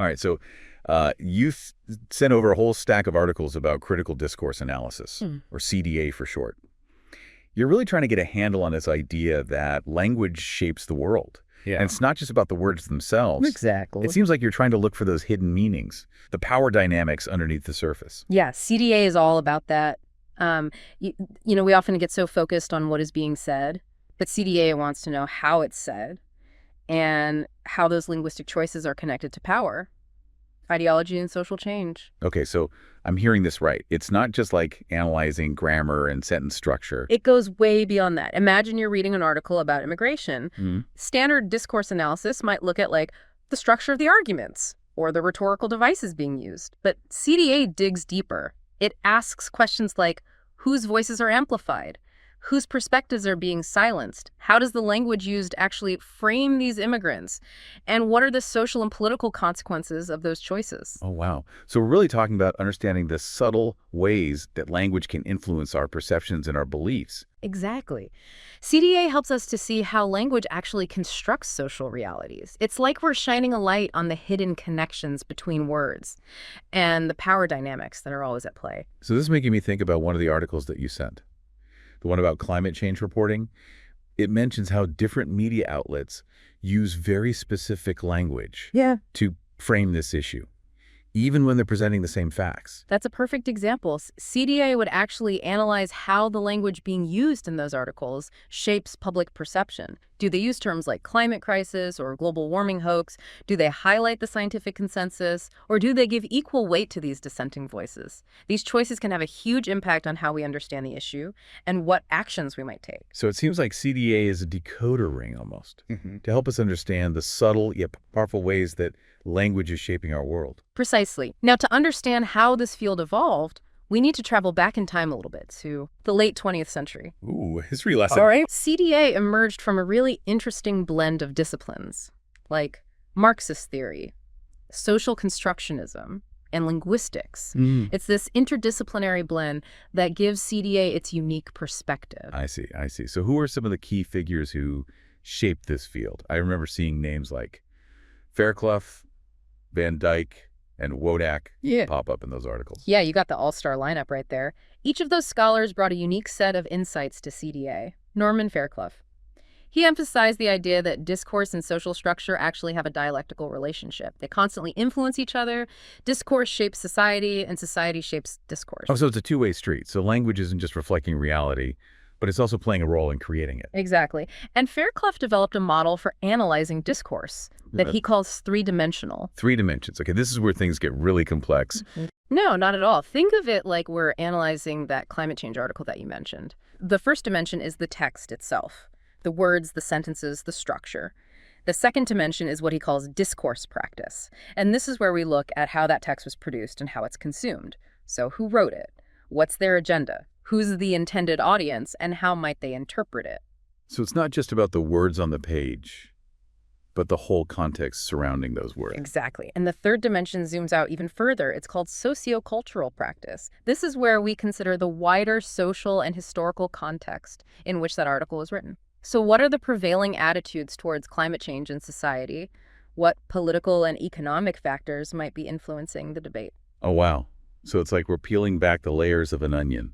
All right, so you sent over a whole stack of articles about critical discourse analysis, or CDA for short. You're really trying to get a handle on this idea that language shapes the world. Yeah. And it's not just about the words themselves. Exactly. It seems like you're trying to look for those hidden meanings, the power dynamics underneath the surface. Yeah, CDA is all about that. We often get so focused on what is being said, but CDA wants to know how it's said and how those linguistic choices are connected to power, ideology, and social change. Okay, so I'm hearing this right. It's not just like analyzing grammar and sentence structure. It goes way beyond that. Imagine you're reading an article about immigration. Standard discourse analysis might look at like the structure of the arguments or the rhetorical devices being used. But CDA digs deeper. It asks questions like, whose voices are amplified? Whose perspectives are being silenced? How does the language used actually frame these immigrants? And what are the social and political consequences of those choices? Oh, wow. So we're really talking about understanding the subtle ways that language can influence our perceptions and our beliefs. Exactly. CDA helps us to see how language actually constructs social realities. It's like we're shining a light on the hidden connections between words and the power dynamics that are always at play. So this is making me think about one of the articles that you sent. The one about climate change reporting. It mentions how different media outlets use very specific language to frame this issue, even when they're presenting the same facts. That's a perfect example. CDA would actually analyze how the language being used in those articles shapes public perception. Do they use terms like climate crisis or global warming hoax? Do they highlight the scientific consensus? Or do they give equal weight to these dissenting voices? These choices can have a huge impact on how we understand the issue and what actions we might take. So it seems like CDA is a decoder ring almost to help us understand the subtle yet powerful ways that language is shaping our world. Precisely. Now, to understand how this field evolved, we need to travel back in time a little bit to the late 20th century. Ooh, history lesson. All right. CDA emerged from a really interesting blend of disciplines, like Marxist theory, social constructionism, and linguistics. It's this interdisciplinary blend that gives CDA its unique perspective. I see. So who are some of the key figures who shaped this field? I remember seeing names like Fairclough, Van Dijk, and Wodak pop up in those articles. Yeah, you got the all-star lineup right there. Each of those scholars brought a unique set of insights to CDA. Norman Fairclough. He emphasized the idea that discourse and social structure actually have a dialectical relationship. They constantly influence each other. Discourse shapes society, and society shapes discourse. Oh, so it's a two-way street. So language isn't just reflecting reality, but it's also playing a role in creating it. Exactly. And Fairclough developed a model for analyzing discourse that he calls three-dimensional. 3 dimensions. Okay, this is where things get really complex. No, not at all. Think of it like we're analyzing that climate change article that you mentioned. The first dimension is the text itself, the words, the sentences, the structure. The second dimension is what he calls discourse practice. And this is where we look at how that text was produced and how it's consumed. So who wrote it? What's their agenda? Who's the intended audience, and how might they interpret it? So it's not just about the words on the page, but the whole context surrounding those words. Exactly. And the third dimension zooms out even further. It's called sociocultural practice. This is where we consider the wider social and historical context in which that article was written. So what are the prevailing attitudes towards climate change in society? What political and economic factors might be influencing the debate? Oh, wow. So it's like we're peeling back the layers of an onion.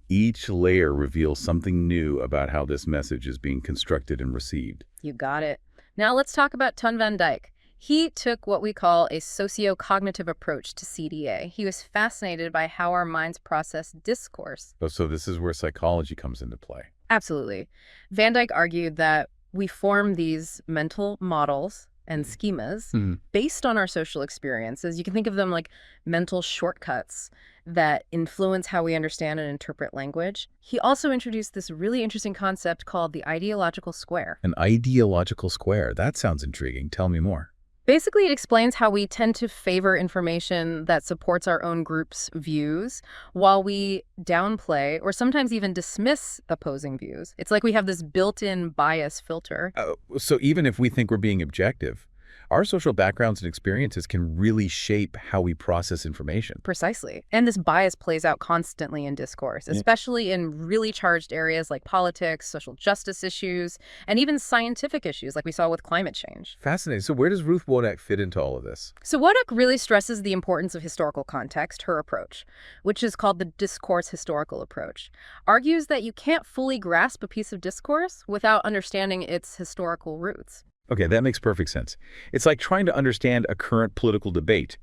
Each layer reveals something new about how this message is being constructed and received. You got it. Now let's talk about Teun van Dijk. He took what we call a sociocognitive approach to CDA. He was fascinated by how our minds process discourse. Oh, so this is where psychology comes into play. Absolutely. Van Dijk argued that we form these mental models and schemas based on our social experiences. You can think of them like mental shortcuts that influence how we understand and interpret language. He also introduced this really interesting concept called the ideological square. An ideological square. That sounds intriguing. Tell me more. Basically, it explains how we tend to favor information that supports our own group's views while we downplay or sometimes even dismiss opposing views. It's like we have this built-in bias filter. So even if we think we're being objective, Our social backgrounds and experiences can really shape how we process information. Precisely. And this bias plays out constantly in discourse, especially in really charged areas like politics, social justice issues, and even scientific issues like we saw with climate change. Fascinating. So where does Ruth Wodak fit into all of this? So Wodak really stresses the importance of historical context, her approach, which is called the discourse historical approach, argues that you can't fully grasp a piece of discourse without understanding its historical roots. Okay, that makes perfect sense. It's like trying to understand a current political debate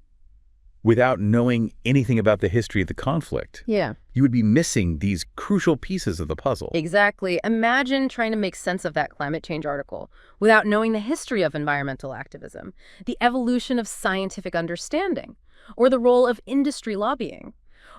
without knowing anything about the history of the conflict. Yeah. You would be missing these crucial pieces of the puzzle. Exactly. Imagine trying to make sense of that climate change article without knowing the history of environmental activism, the evolution of scientific understanding, or the role of industry lobbying.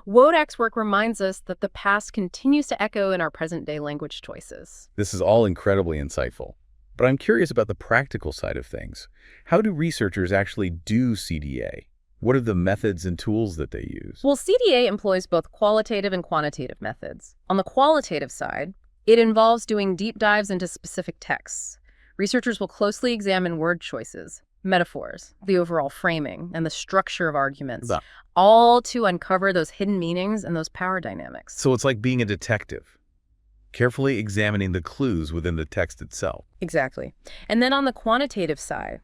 Wodak's work reminds us that the past continues to echo in our present-day language choices. This is all incredibly insightful. But I'm curious about the practical side of things. How do researchers actually do CDA? What are the methods and tools that they use? Well, CDA employs both qualitative and quantitative methods. On the qualitative side, it involves doing deep dives into specific texts. Researchers will closely examine word choices, metaphors, the overall framing, and the structure of arguments, all to uncover those hidden meanings and those power dynamics. So it's like being a detective, carefully examining the clues within the text itself. Exactly. And then on the quantitative side,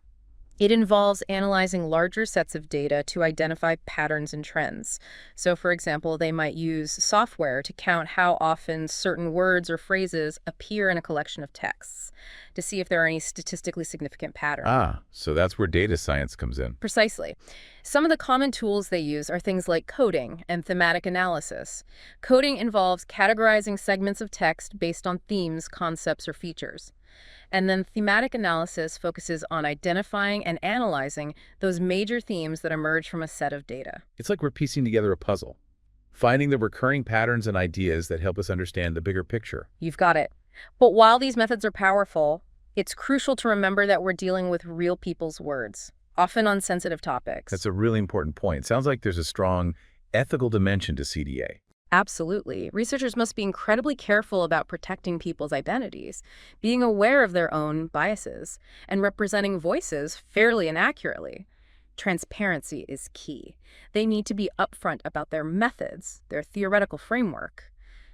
it involves analyzing larger sets of data to identify patterns and trends. So, for example, they might use software to count how often certain words or phrases appear in a collection of texts to see if there are any statistically significant patterns. So that's where data science comes in. Precisely. Some of the common tools they use are things like coding and thematic analysis. Coding involves categorizing segments of text based on themes, concepts, or features. And then thematic analysis focuses on identifying and analyzing those major themes that emerge from a set of data. It's like we're piecing together a puzzle, finding the recurring patterns and ideas that help us understand the bigger picture. You've got it. But while these methods are powerful, it's crucial to remember that we're dealing with real people's words, often on sensitive topics. That's a really important point. It sounds like there's a strong ethical dimension to CDA. Absolutely. Researchers must be incredibly careful about protecting people's identities, being aware of their own biases, and representing voices fairly and accurately. Transparency is key. They need to be upfront about their methods, their theoretical framework,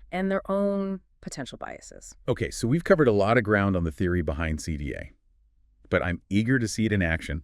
and their own potential biases. Okay, so we've covered a lot of ground on the theory behind CDA, but I'm eager to see it in action.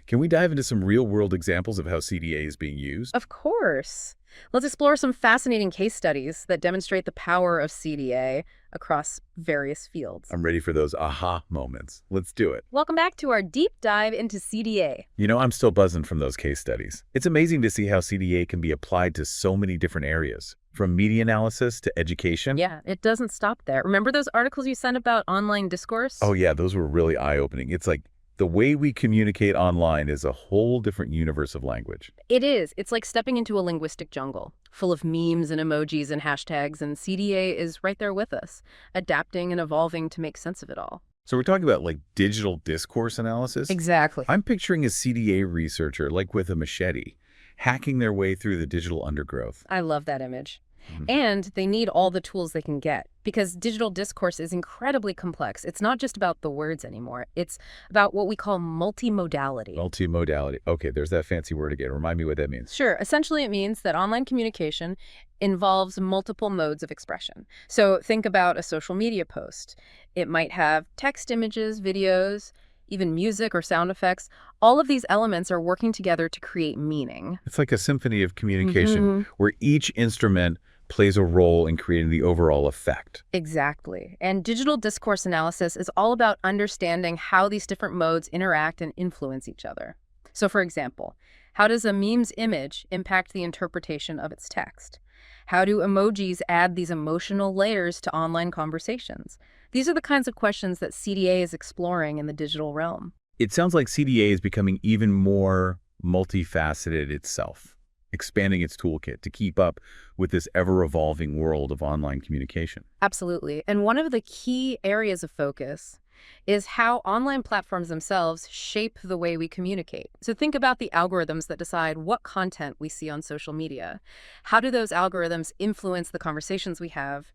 Can we dive into some real-world examples of how CDA is being used? Of course. Let's explore some fascinating case studies that demonstrate the power of CDA across various fields. I'm ready for those aha moments. Let's do it. Welcome back to our deep dive into CDA. You know, I'm still buzzing from those case studies. It's amazing to see how CDA can be applied to so many different areas, from media analysis to education. Yeah, it doesn't stop there. Remember those articles you sent about online discourse? Oh yeah, those were really eye-opening. It's like the way we communicate online is a whole different universe of language. It is. It's like stepping into a linguistic jungle, full of memes and emojis and hashtags, and CDA is right there with us, adapting and evolving to make sense of it all. So we're talking about like digital discourse analysis? Exactly. I'm picturing a CDA researcher, like with a machete, hacking their way through the digital undergrowth. I love that image. And they need all the tools they can get because digital discourse is incredibly complex. It's not just about the words anymore. It's about what we call multimodality. Multimodality. Okay, there's that fancy word again. Remind me what that means. Sure. Essentially, it means that online communication involves multiple modes of expression. So think about a social media post. It might have text, images, videos, even music or sound effects. All of these elements are working together to create meaning. It's like a symphony of communication where each instrument plays a role in creating the overall effect. Exactly. And digital discourse analysis is all about understanding how these different modes interact and influence each other. So for example, how does a meme's image impact the interpretation of its text? How do emojis add these emotional layers to online conversations? These are the kinds of questions that CDA is exploring in the digital realm. It sounds like CDA is becoming even more multifaceted itself, expanding its toolkit to keep up with this ever-evolving world of online communication. Absolutely. And one of the key areas of focus is how online platforms themselves shape the way we communicate. So think about the algorithms that decide what content we see on social media. How do those algorithms influence the conversations we have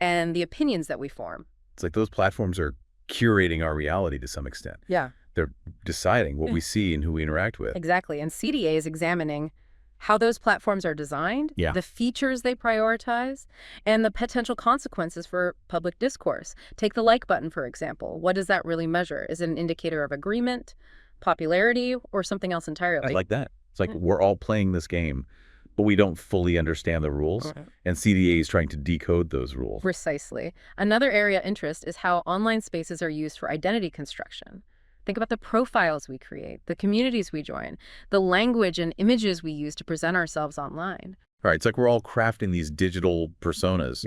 and the opinions that we form? It's like those platforms are curating our reality to some extent. Yeah. They're deciding what we see and who we interact with. Exactly. And CDA is examining how those platforms are designed, the features they prioritize, and the potential consequences for public discourse. Take the like button, for example. What does that really measure? Is it an indicator of agreement, popularity, or something else entirely? I like that. It's like we're all playing this game, but we don't fully understand the rules, and CDA is trying to decode those rules. Precisely. Another area of interest is how online spaces are used for identity construction. Think about the profiles we create, the communities we join, the language and images we use to present ourselves online. Right. It's like we're all crafting these digital personas,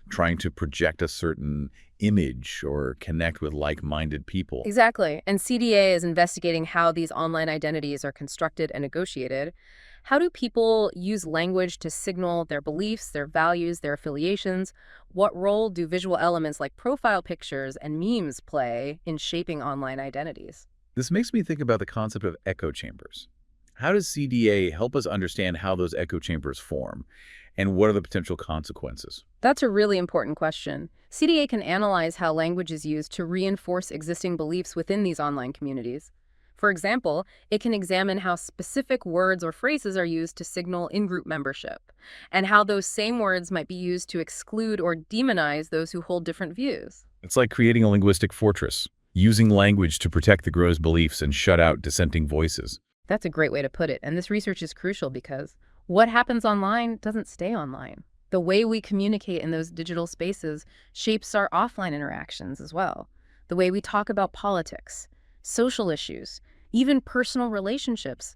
trying to project a certain image or connect with like-minded people. Exactly. And CDA is investigating how these online identities are constructed and negotiated. How do people use language to signal their beliefs, their values, their affiliations? What role do visual elements like profile pictures and memes play in shaping online identities? This makes me think about the concept of echo chambers. How does CDA help us understand how those echo chambers form? And what are the potential consequences? That's a really important question. CDA can analyze how language is used to reinforce existing beliefs within these online communities. For example, it can examine how specific words or phrases are used to signal in-group membership, and how those same words might be used to exclude or demonize those who hold different views. It's like creating a linguistic fortress, using language to protect the gross beliefs and shut out dissenting voices. That's a great way to put it, and this research is crucial because what happens online doesn't stay online. The way we communicate in those digital spaces shapes our offline interactions as well. The way we talk about politics, social issues, even personal relationships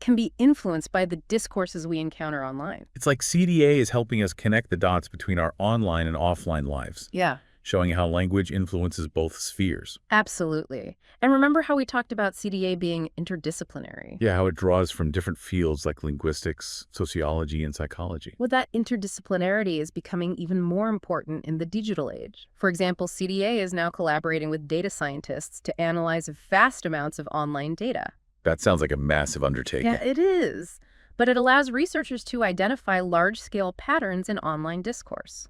can be influenced by the discourses we encounter online. It's like CDA is helping us connect the dots between our online and offline lives. Showing how language influences both spheres. Absolutely. And remember how we talked about CDA being interdisciplinary? Yeah, how it draws from different fields like linguistics, sociology, and psychology. Well, that interdisciplinarity is becoming even more important in the digital age. For example, CDA is now collaborating with data scientists to analyze vast amounts of online data. That sounds like a massive undertaking. Yeah, it is. But it allows researchers to identify large-scale patterns in online discourse.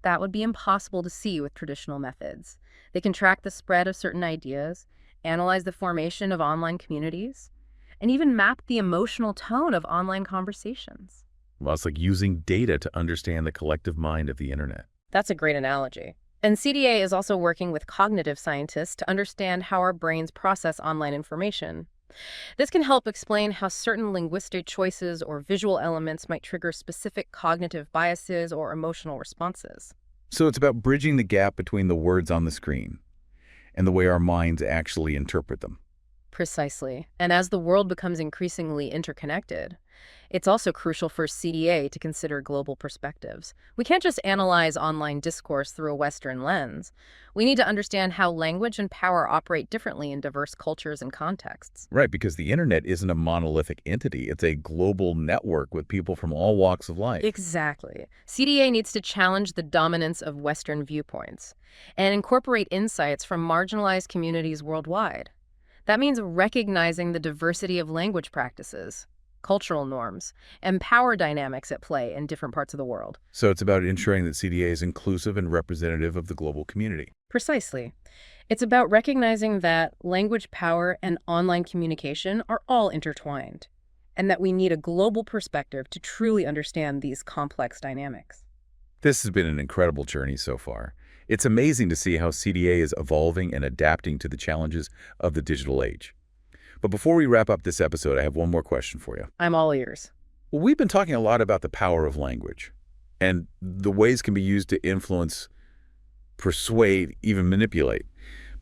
That would be impossible to see with traditional methods. They can track the spread of certain ideas, analyze the formation of online communities, and even map the emotional tone of online conversations. Well, it's like using data to understand the collective mind of the internet. That's a great analogy. And CDA is also working with cognitive scientists to understand how our brains process online information. This can help explain how certain linguistic choices or visual elements might trigger specific cognitive biases or emotional responses. So it's about bridging the gap between the words on the screen and the way our minds actually interpret them. Precisely. And as the world becomes increasingly interconnected, it's also crucial for CDA to consider global perspectives. We can't just analyze online discourse through a Western lens. We need to understand how language and power operate differently in diverse cultures and contexts. Right, because the internet isn't a monolithic entity. It's a global network with people from all walks of life. Exactly. CDA needs to challenge the dominance of Western viewpoints and incorporate insights from marginalized communities worldwide. That means recognizing the diversity of language practices, cultural norms, and power dynamics at play in different parts of the world. So it's about ensuring that CDA is inclusive and representative of the global community. Precisely. It's about recognizing that language power and online communication are all intertwined, and that we need a global perspective to truly understand these complex dynamics. This has been an incredible journey so far. It's amazing to see how CDA is evolving and adapting to the challenges of the digital age. But before we wrap up this episode, I have one more question for you. I'm all ears. Well, we've been talking a lot about the power of language and the ways can be used to influence, persuade, even manipulate.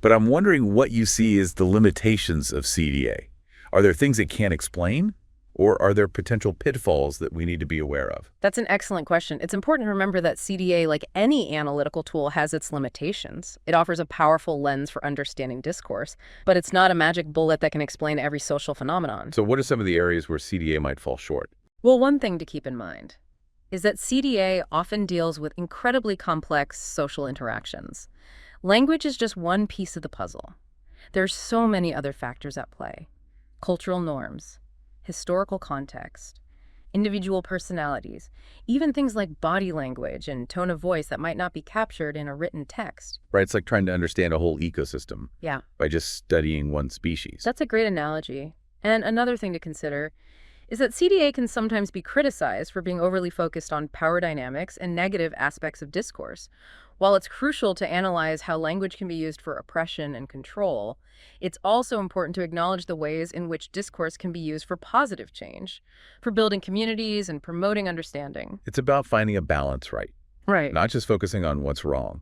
But I'm wondering what you see as the limitations of CDA. Are there things it can't explain? Or are there potential pitfalls that we need to be aware of? That's an excellent question. It's important to remember that CDA, like any analytical tool, has its limitations. It offers a powerful lens for understanding discourse, but it's not a magic bullet that can explain every social phenomenon. So what are some of the areas where CDA might fall short? Well, one thing to keep in mind is that CDA often deals with incredibly complex social interactions. Language is just one piece of the puzzle. There's so many other factors at play. Cultural norms, historical context, individual personalities, even things like body language and tone of voice that might not be captured in a written text. Right, it's like trying to understand a whole ecosystem by just studying one species. That's a great analogy. And another thing to consider is that CDA can sometimes be criticized for being overly focused on power dynamics and negative aspects of discourse. While it's crucial to analyze how language can be used for oppression and control, it's also important to acknowledge the ways in which discourse can be used for positive change, for building communities and promoting understanding. It's about finding a balance, right? Right. Not just focusing on what's wrong,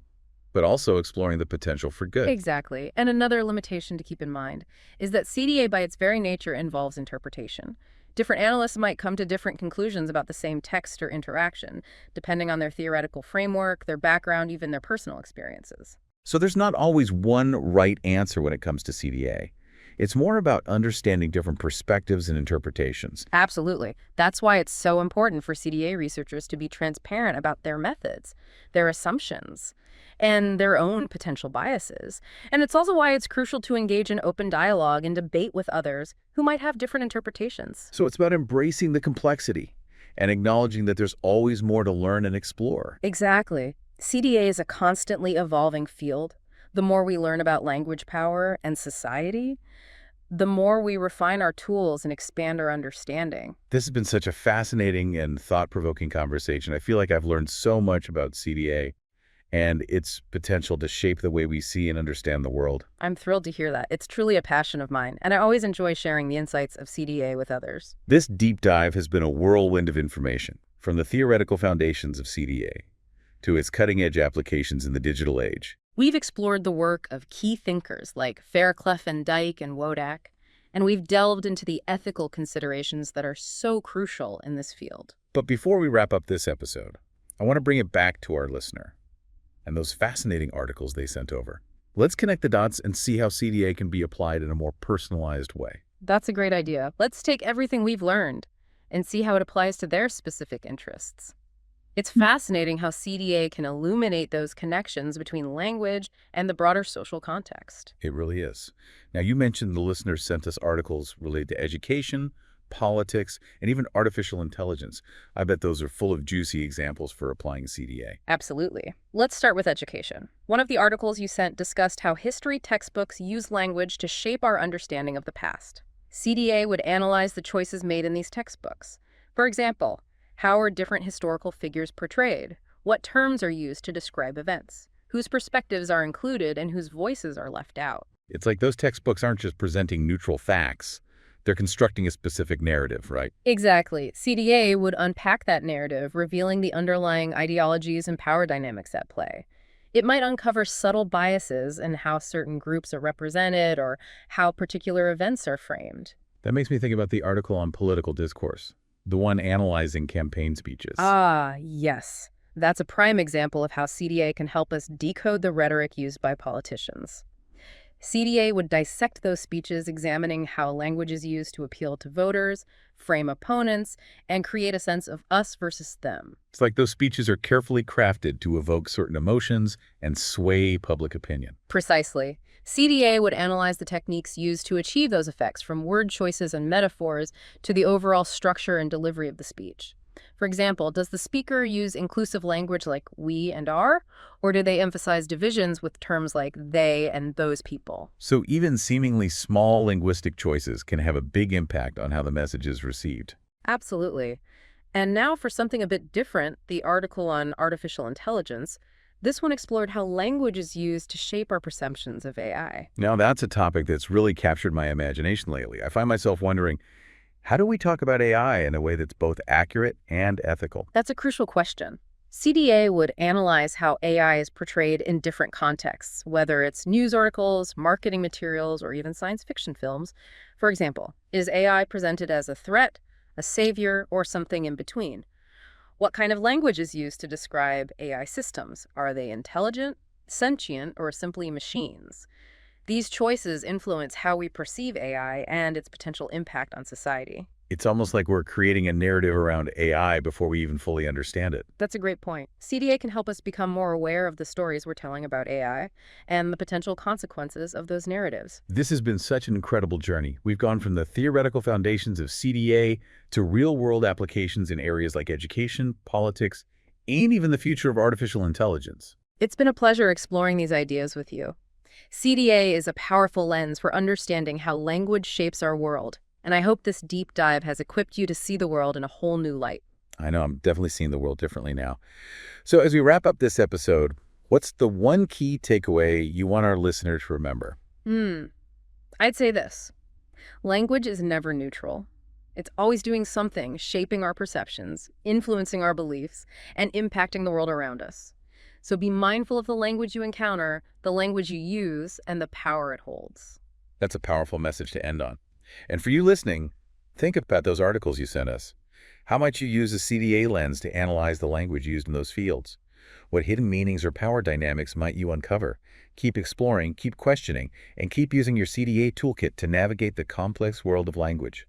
but also exploring the potential for good. Exactly. And another limitation to keep in mind is that CDA by its very nature involves interpretation. Different analysts might come to different conclusions about the same text or interaction, depending on their theoretical framework, their background, even their personal experiences. So there's not always one right answer when it comes to CDA. It's more about understanding different perspectives and interpretations. Absolutely. That's why it's so important for CDA researchers to be transparent about their methods, their assumptions, and their own potential biases. And it's also why it's crucial to engage in open dialogue and debate with others who might have different interpretations. So it's about embracing the complexity and acknowledging that there's always more to learn and explore. Exactly. CDA is a constantly evolving field. The more we learn about language power and society, the more we refine our tools and expand our understanding. This has been such a fascinating and thought-provoking conversation. I feel like I've learned so much about CDA and its potential to shape the way we see and understand the world. I'm thrilled to hear that. It's truly a passion of mine, and I always enjoy sharing the insights of CDA with others. This deep dive has been a whirlwind of information, from the theoretical foundations of CDA to its cutting-edge applications in the digital age. We've explored the work of key thinkers like Fairclough and Dijk and Wodak, and we've delved into the ethical considerations that are so crucial in this field. But before we wrap up this episode, I want to bring it back to our listener and those fascinating articles they sent over. Let's connect the dots and see how CDA can be applied in a more personalized way. That's a great idea. Let's take everything we've learned and see how it applies to their specific interests. It's fascinating how CDA can illuminate those connections between language and the broader social context. It really is. Now, you mentioned the listeners sent us articles related to education, politics, and even artificial intelligence. I bet those are full of juicy examples for applying CDA. Absolutely. Let's start with education. One of the articles you sent discussed how history textbooks use language to shape our understanding of the past. CDA would analyze the choices made in these textbooks. For example, how are different historical figures portrayed? What terms are used to describe events? Whose perspectives are included and whose voices are left out? It's like those textbooks aren't just presenting neutral facts. They're constructing a specific narrative, right? Exactly. CDA would unpack that narrative, revealing the underlying ideologies and power dynamics at play. It might uncover subtle biases in how certain groups are represented or how particular events are framed. That makes me think about the article on political discourse, the one analyzing campaign speeches. Ah, yes. That's a prime example of how CDA can help us decode the rhetoric used by politicians. CDA would dissect those speeches, examining how language is used to appeal to voters, frame opponents, and create a sense of us versus them. It's like those speeches are carefully crafted to evoke certain emotions and sway public opinion. Precisely. CDA would analyze the techniques used to achieve those effects, from word choices and metaphors to the overall structure and delivery of the speech. For example, does the speaker use inclusive language like we and our, or do they emphasize divisions with terms like they and those people? So even seemingly small linguistic choices can have a big impact on how the message is received. Absolutely. And now for something a bit different, the article on artificial intelligence. This one explored how language is used to shape our perceptions of AI. Now that's a topic that's really captured my imagination lately. I find myself wondering, how do we talk about AI in a way that's both accurate and ethical? That's a crucial question. CDA would analyze how AI is portrayed in different contexts, whether it's news articles, marketing materials, or even science fiction films. For example, is AI presented as a threat, a savior, or something in between? What kind of language is used to describe AI systems? Are they intelligent, sentient, or simply machines? These choices influence how we perceive AI and its potential impact on society. It's almost like we're creating a narrative around AI before we even fully understand it. That's a great point. CDA can help us become more aware of the stories we're telling about AI and the potential consequences of those narratives. This has been such an incredible journey. We've gone from the theoretical foundations of CDA to real-world applications in areas like education, politics, and even the future of artificial intelligence. It's been a pleasure exploring these ideas with you. CDA is a powerful lens for understanding how language shapes our world, and I hope this deep dive has equipped you to see the world in a whole new light. I know, I'm definitely seeing the world differently now. So as we wrap up this episode, what's the one key takeaway you want our listeners to remember? I'd say this. Language is never neutral. It's always doing something, shaping our perceptions, influencing our beliefs, and impacting the world around us. So be mindful of the language you encounter, the language you use, and the power it holds. That's a powerful message to end on. And for you listening, think about those articles you sent us. How might you use a CDA lens to analyze the language used in those fields? What hidden meanings or power dynamics might you uncover? Keep exploring, keep questioning, and keep using your CDA toolkit to navigate the complex world of language.